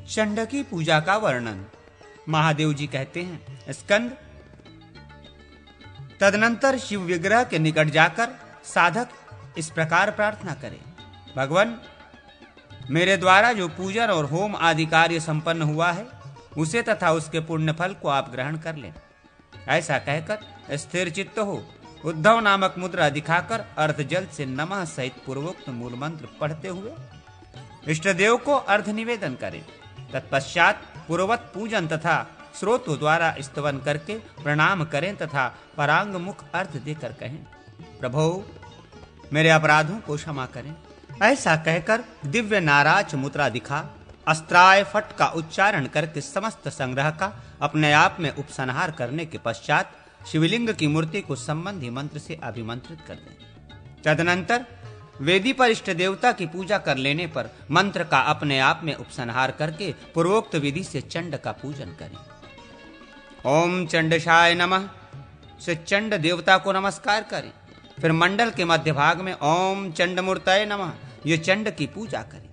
चंड की पूजा का वर्णन। महादेव जी कहते हैं, स्कंद, तदनंतर शिव विग्रह के निकट जाकर साधक इस प्रकार प्रार्थना करे, भगवान, मेरे द्वारा जो पूजन और होम आदि कार्य संपन्न हुआ है उसे तथा उसके पुण्य फल को आप ग्रहण कर लें। ऐसा कहकर स्थिर चित्त हो उद्धव नामक मुद्रा दिखाकर अर्ध जल से नमः सहित पूर्वोक्त मूल मंत्र पढ़ते हुए इष्ट देव को अर्ध निवेदन करें। तत्पश्चात पूर्ववत पूजन तथा स्रोतों द्वारा स्तवन करके प्रणाम करें तथा परांग मुख अर्थ देकर कहें, प्रभो मेरे अपराधों को क्षमा करें। ऐसा कहकर दिव्य नाराज मुद्रा दिखा अस्त्राय फट का उच्चारण करके समस्त संग्रह का अपने आप में उपसंहार करने के पश्चात शिवलिंग की मूर्ति को संबंधी मंत्र से अभिमंत्रित कर दें। तदनंतर वेदी पर इष्ट देवता की पूजा कर लेने पर मंत्र का अपने आप में उपसंहार करके पूर्वोक्त विधि से चंड का पूजन करें। ओम चंडशाय नमः से चंड देवता को नमस्कार करें। फिर मंडल के मध्य भाग में ओम चंडमूर्तये नमः ये चंड की पूजा करें।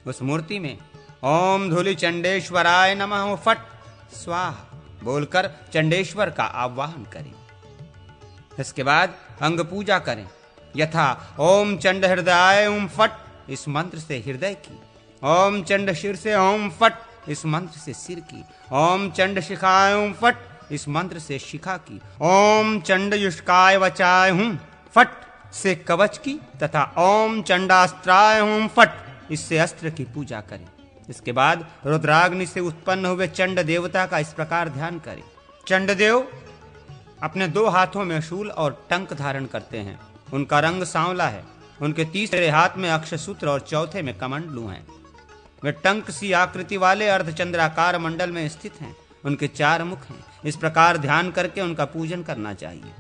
उस मूर्ति में ओम धूलि चंडेश्वराय नमः फट स्वाहा बोलकर चंडेश्वर का आवाहन करें। इसके बाद अंग पूजा करें, यथा ओम चंड हृदयाय ओम फट इस मंत्र से हृदय की, ओम चंड शीर से ओम फट इस मंत्र से सिर की, ओम चंड शिखाय ओम फट इस मंत्र से शिखा की, ओम चंड युष्काय वचाय हूं फट से कवच की तथा ओम चंडास्त्राय ओम फट इससे अस्त्र की पूजा करें। इसके बाद रुद्राग्नि से उत्पन्न हुए चंड देवता का इस प्रकार ध्यान करें। चंड देव अपने 2 हाथों में शूल और टंक धारण करते हैं। उनका रंग सांवला है। उनके तीसरे हाथ में अक्षसूत्र और चौथे में कमंडलू हैं। वे टंक सी आकृति वाले अर्धचंद्राकार मंडल में स्थित हैं। उनके 4 मुख हैं। इस प्रकार ध्यान करके उनका पूजन करना चाहिए।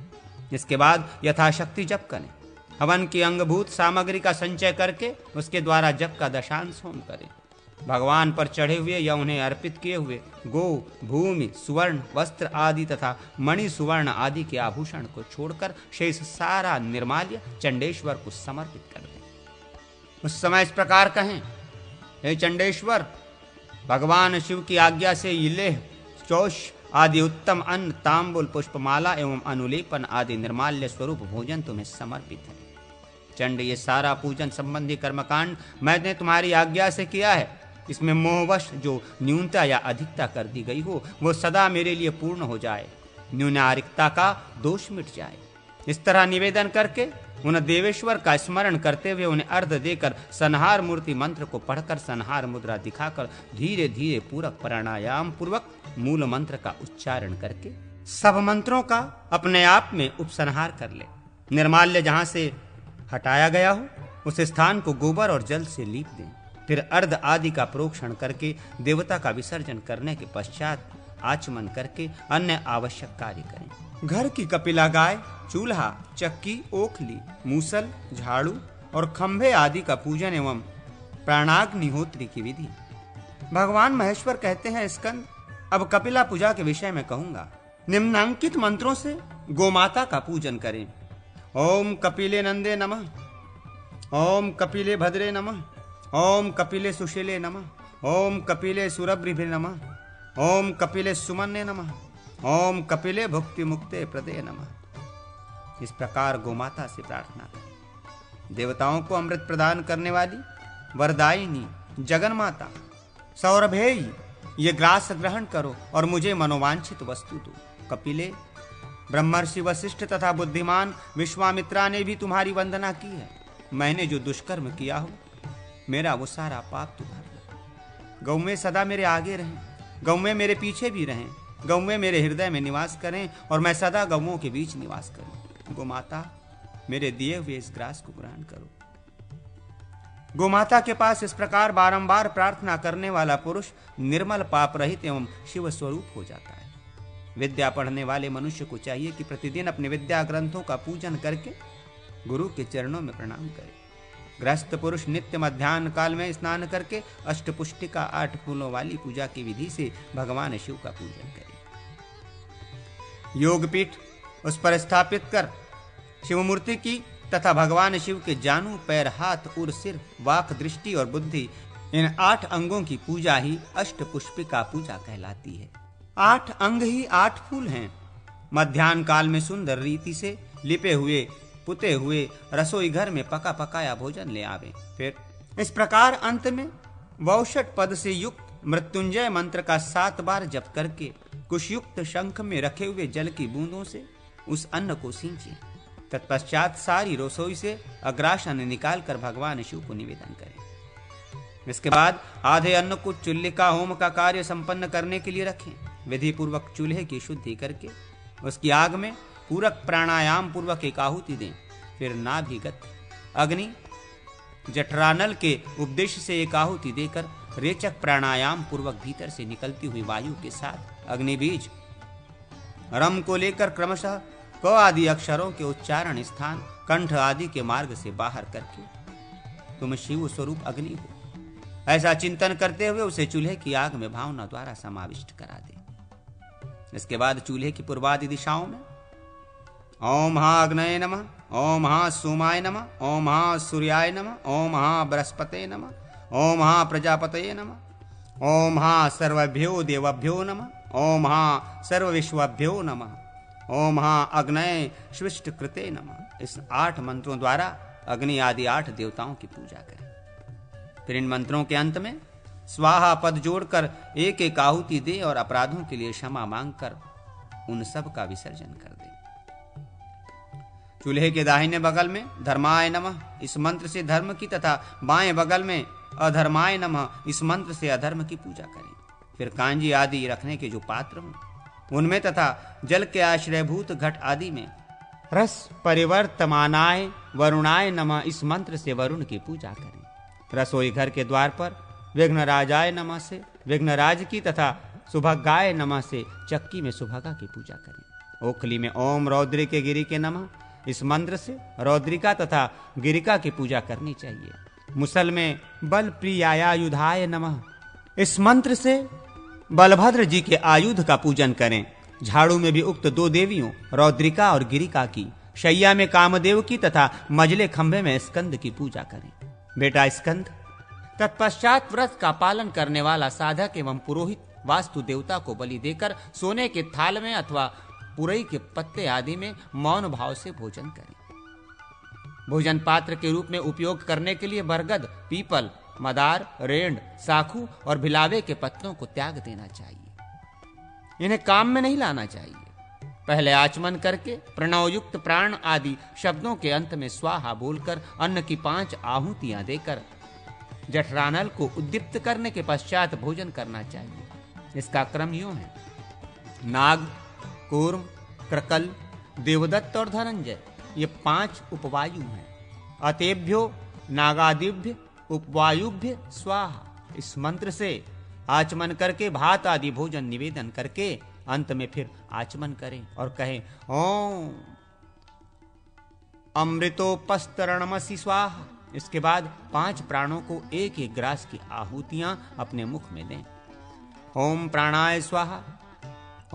इसके बाद यथाशक्ति जप करें। हवन की अंगभूत सामग्री का संचय करके उसके द्वारा जप का दशांश होम करें। भगवान पर चढ़े हुए या उन्हें अर्पित किए हुए गो, भूमि, सुवर्ण, वस्त्र आदि तथा मणि सुवर्ण आदि के आभूषण को छोड़कर शेष सारा निर्माल्य चंडेश्वर को समर्पित कर दें। उस समय इस प्रकार कहें, हे चंडेश्वर, भगवान शिव की आज्ञा से इलेह, चौष आदि उत्तम अन्न, तांबुल, पुष्पमाला एवं अनुलेपन आदि निर्माल्य स्वरूप भोजन तुम्हें समर्पित है। चंड, ये सारा पूजन संबंधी कर्मकांड मैंने तुम्हारी आज्ञा से किया है। इसमें मोहवश जो न्यूनता या अधिकता कर दी गई हो वो सदा मेरे लिए पूर्ण हो जाए, न्यूनारिकता का दोष मिट जाए। इस तरह निवेदन करके उन देवेश्वर का स्मरण करते हुए उन्हें अर्घ देकर संहार मूर्ति मंत्र को पढ़कर संहार मुद्रा दिखाकर धीरे धीरे पूरक प्राणायाम पूर्वक मूल मंत्र का उच्चारण करके सब मंत्रों का अपने आप में उपसंहार कर ले। निर्माल्य जहां से हटाया गया हो उस स्थान को गोबर और जल से लीप दें। फिर अर्ध आदि का प्रोक्षण करके देवता का विसर्जन करने के पश्चात आचमन करके अन्य आवश्यक कार्य करें। घर की कपिला गाय, चूल्हा, चक्की, ओखली, मूसल, झाड़ू और खंभे आदि का पूजन एवं प्राणाग्निहोत्री की विधि। भगवान महेश्वर कहते हैं, स्कंद, अब कपिला पूजा के विषय में कहूंगा। निम्नांकित मंत्रों से गोमाता का पूजन करें। ओम कपिले नंदे नमः, ओम कपिले भद्रे नमः, ओम कपिले सुशीले नमः, ओम कपिले सुरभ्रिभे नमः, ओम कपिले सुमन्ये नमः, ओम कपिले भुक्ति मुक्ते प्रदे नमः। इस प्रकार गोमाता से प्रार्थना करें। देवताओं को अमृत प्रदान करने वाली वरदायिनी जगन्माता, सौरभेयी, ये ग्रास ग्रहण करो और मुझे मनोवांछित वस्तु दो। कपिले, ब्रह्मर्षि वशिष्ठ तथा बुद्धिमान विश्वामित्रा ने भी तुम्हारी वंदना की है। मैंने जो दुष्कर्म किया हो मेरा वो सारा पाप तुम्हारा। गौ में सदा मेरे आगे रहें, गौ में मेरे पीछे भी रहें, गौ में मेरे हृदय में निवास करें और मैं सदा गौओं के बीच निवास करूं। गो माता, मेरे दिए हुए इस ग्रास को ग्रहण करो। गोमाता के पास इस प्रकार बारंबार प्रार्थना करने वाला पुरुष निर्मल पाप रहित एवं शिव स्वरूप हो जाता है। विद्या पढ़ने वाले मनुष्य को चाहिए कि प्रतिदिन अपने विद्या ग्रंथों का पूजन करके गुरु के चरणों में प्रणाम करे। गृहस्थ पुरुष नित्य मध्याह्न काल में स्नान करके अष्टपुष्टिका 8 फूलों वाली पूजा की विधि से भगवान शिव का पूजन करे। योगपीठ उस पर स्थापित कर शिव मूर्ति की तथा भगवान शिव के जानू, पैर, हाथ, उर, सिर, वाक, दृष्टि और बुद्धि इन 8 अंगों की पूजा ही अष्टपुष्पिका पूजा कहलाती है। 8 अंग ही 8 फूल हैं। मध्याह्न काल में सुंदर रीति से लिपे हुए पुते हुए रसोई घर में पका पकाया भोजन ले आवे। फिर इस प्रकार अंत में वौषट पद से युक्त मृत्युंजय मंत्र का 7 बार जप करके कुशयुक्त शंख में रखे हुए जल की बूंदों से उस अन्न को सींचे। तत्पश्चात सारी रसोई से अग्रासन निकालकर भगवान शिव को निवेदन करें। इसके बाद आधे अन्न को चूल्हिका होम का कार्य संपन्न करने के लिए रखें। विधि पूर्वक चूल्हे की शुद्धि करके उसकी आग में पूरक प्राणायाम पूर्वक एक आहुति दें। फिर नाभिगत अग्नि जठरानल के उपदेश से एक आहुति देकर रेचक प्राणायाम पूर्वक भीतर से निकलती हुई वायु के साथ अग्निबीज रम को लेकर क्रमशः क आदि अक्षरों के उच्चारण स्थान कंठ आदि के मार्ग से बाहर करके तुम शिव स्वरूप अग्नि हो ऐसा चिंतन करते हुए उसे चूल्हे की आग में भावना द्वारा समाविष्ट करा दे। इसके बाद चूल्हे की पूर्वादि दिशाओं में ओम महाअग्नये नमः, ओम महासोमाय नमः, ओम महासूर्याय नमः, ओम महाबृहस्पते नमः, ओम महाप्रजापतये नमः, ओम महासर्वभ्यो देवभ्यो नमः, ओम महासर्वविश्वभ्यो नमः, ओम महाअग्नये स्विष्ट कृते नमः। इस 8 मंत्रों द्वारा अग्नि आदि 8 देवताओं की पूजा करें। फिर इन मंत्रों के अंत में स्वाहा पद जोड़कर एक एक आहुति दे और अपराधों के लिए क्षमा मांगकर उन सब का विसर्जन कर दे। चूल्हे के दाहिने बगल में धर्माय नमः इस मंत्र से धर्म की तथा बाएं बगल में अधर्माय नमः इस मंत्र से अधर्म की पूजा करें। फिर कांजी आदि रखने के जो पात्र हों उनमें तथा जल के आश्रयभूत घट आदि में रस परिवर्तमानाय वरुणाय नमः इस मंत्र से वरुण की पूजा करें। रसोई घर के द्वार पर विघ्नराजाय नमः से विघ्नराज की तथा सुभगाय नमः से चक्की में सुभगा की पूजा करें। ओखली में ओम रौद्रिके गिरि के नमः इस मंत्र से रौद्रिका तथा गिरिका की पूजा करनी चाहिए। मुसल में बल प्रियायुधाय नमः इस मंत्र से बलभद्र जी के आयुध का पूजन करें। झाड़ू में भी उक्त 2 देवियों रौद्रिका और गिरिका की, शैया में कामदेव की तथा मजले खंभे में स्कंद की पूजा करें। बेटा स्कंद तत्पश्चात व्रत का पालन करने वाला साधक एवं पुरोहित वास्तु देवता को बलि देकर सोने के थाल में अथवा पुरई के पत्ते आदि में मौन भाव से भोजन करें। भोजन पात्र के रूप में उपयोग करने के लिए बरगद, पीपल, मदार, रेंड, साखू और भिलावे के पत्तों को त्याग देना चाहिए। इन्हें काम में नहीं लाना चाहिए। पहले आचमन करके प्रणवयुक्त प्राण आदि शब्दों के अंत में स्वाहा बोलकर अन्न की 5 आहुतियां देकर जठरानल को उद्दीप्त करने के पश्चात भोजन करना चाहिए। इसका क्रम यूं है: नाग, कूर्म, क्रकल, देवदत्त और धनंजय ये 5 उपवायु हैं। अतेभ्यो नागादिभ्य उपवायुभ्य स्वाहा इस मंत्र से आचमन करके भात आदि भोजन निवेदन करके अंत में फिर आचमन करें और कहें ओम अमृतोपस्तरणमसि स्वाहा। इसके बाद 5 प्राणों को एक एक ग्रास की आहुतियां अपने मुख में दें। ओम प्राणाय स्वाहा,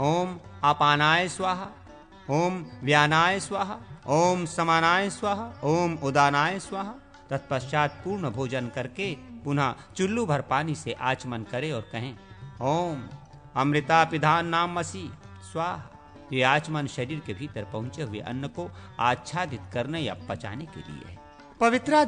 ओम अपानाय स्वाहा, ओम व्यानाय स्वाहा, ओम समानाय स्वाहा, ओम उदानाय स्वाहा। तत्पश्चात पूर्ण भोजन करके पुनः चुल्लू भर पानी से आचमन करें और कहें ओम अमृता पिधान नामसि स्वाहा। ये आचमन शरीर के भीतर पहुंचे हुए अन्न को आच्छादित करने या पचाने के लिए है। पवित्रादि